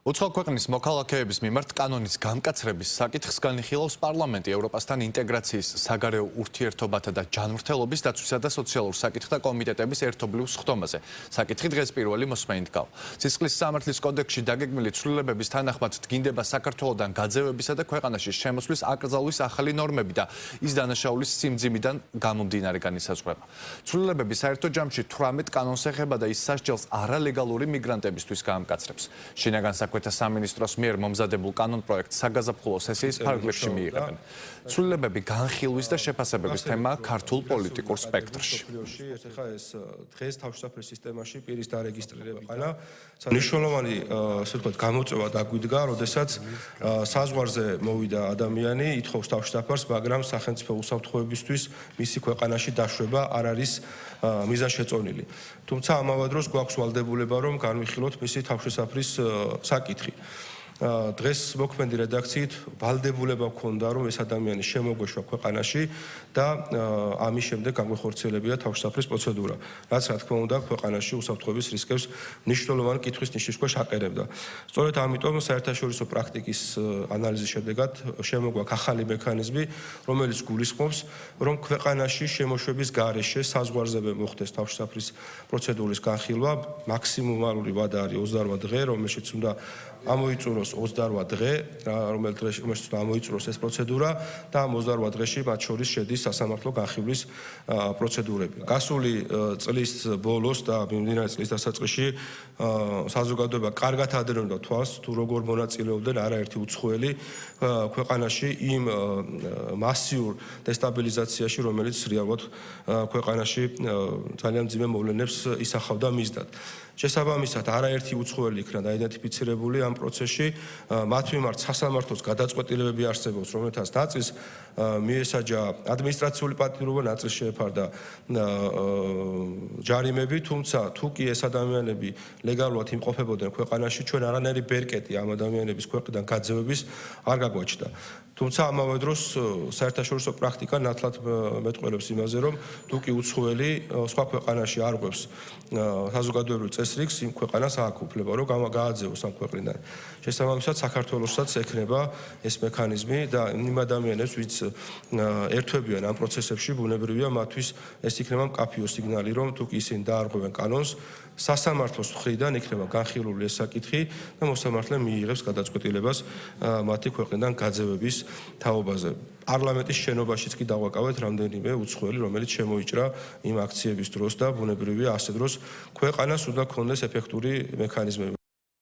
უცხო ქვეყნის მოქალაქეების მიმართ კანონის გამკაცრების საკითხს განიხილავს პარლამენტი ევროპასთან ინტეგრაციის, საგარეო ურთიერთობათა და ჯანმრთელობის დაცვისა და სოციალურ საკითხთა კომიტეტების ერთობლივ სხდომაზე. საკითხი დღეს პირველი მოსმენით გავა. სისხლის სამართლის კოდექსში დაგეგმილი ცვლილებების თანახმად დგინდება საქართველოდან გაძევებისა და ქვეყანაში შემოსვლის აკრძალვის ახალი ნორმები და ის დანაშაულის სიმძიმიდან გამომდინარე განისაზღვრება. ცვლილებები საერთო ჯამში 18 კანონს ეხება და ის სასჯელს არალეგალური მიგრანტებისთვის გაამკაცრებს. შინაგან საქმეთა სამინისტროს მიერ მომზადებულ კანონპროექტს საგაზაფხულო სესიის ფარგლებში მიიღებენ. ცვლილებები განხილვის და შეფასებების თემაა ქართულ პოლიტიკურ სპექტრში. ეხლა ეს დღეს თავშესაფრის სისტემაში პირის დარეგისტრირება ყანა მნიშვნელოვანი ასე ვთქვათ გამოწვევა დაგვიდგა, როდესაც საზღვარზე მოვიდა ადამიანი, ითხოვს თავშესაფარს, მაგრამ სახელმწიფო უსაფრთხოებისთვის მისი ქვეყანაში დაშვება არ არის მიზანშეწონილი. თუმცა ამავე დროს გვაქვს ვალდებულება, რომ განვიხილოთ მისი თავშესაფრის საკითხი. დღეს მოქმედი რედაქციით ვალდებულება ჰქონდა, რომ ეს ადამიანი შემოგვეშვა ქვეყანაში და ამის შემდეგ გაგვეხორციელებია თავშესაფრის პროცედურა, რაც რა თქმა უნდა ქვეყანაში უსაფრთხოების რისკებს მნიშვნელოვანი კითხვის ნიშნის ქვეშ აყენებდა. სწორედ ამიტომ საერთაშორისო პრაქტიკის ანალიზის შედეგად შემოგვაქვს ახალი მექანიზმი, რომელიც გულისხმობს, რომ ქვეყანაში შემოშვების გარეშე საზღვარზე მოხდეს თავშესაფრის პროცედურის განხილვა, მაქსიმალური ვადა არის 28 დღე, რომელშიც უნდა ამოიწუროს 28 დღე, რომელშიც უნდა ამოიწუროს ეს პროცედურა და ამ 28 დღეში მათ შორის შედის სასამართლო განხილვის პროცედურები. გასული წლის ბოლოს და მიმდინარე წლის დასაწყისში საზოგადოება კარგად ადევნებდა თვალს, თუ როგორ მონაწილეობდნენ არაერთი უცხოელი ქვეყანაში იმ მასიურ დესტაბილიზაციაში, რომელიც რეალურად ქვეყანაში ძალიან მძიმე მოვლენებს ისახავდა მისდად. შესაბამისად, არაერთი უცხოელი იქნა დაიდენტიფიცირებული ამ პროცესში, მათ მიმართ სასამართლოს გადაწყვეტილებები არსებობს, რომელთაც ნაწილს მიესაჯა ადმინისტრაციული პატიმრობა, ნაწილს შეეფარდა ჯარიმები, თუმცა თუ კი ეს ადამიანები ლეგალურად იმყოფებოდნენ ქვეყანაში, ჩვენ არანაირი ბერკეტი ამ ადამიანების ქვეყნიდან გაძევების არ გაგვაჩნდა. თუმცა ამავე დროს საერთაშორისო პრაქტიკა ნათლად მეტყველებს იმაზე, რომ თუ კი უცხოელი სხვა ქვეყანაში არღვევს საზოგადოებრივ წესრიგს, იმ ქვეყანას აქვს უფლება, რომ გააძევოს ამ ქვეყნიდან. შესაბამისად, საქართველოსაც ექნება ეს მექანიზმი და იმ ადამიანებს, ვინც ერთვებიან ამ პროცესებში, ბუნებრივია მათთვის ეს იქნება მკაფიო სიგნალი, რომ თუ კი ისინი დაარღვევენ კანონს, სასამართლოს მხრიდან იქნება განხილული ეს საკითხი და მოსამართლე მიიღებს გადაწყვეტილებას მათი ქვეყნიდან გაძევების თაობაზე. პარლამენტის შენობაშიც კი დავაკავეთ რამდენიმე უცხოელი, რომელიც შემოიჭრა იმ აქციების დროს და ბუნებრივია ასე დროს ქვეყანას უნდა ქონდეს ეფექტური მექანიზმები.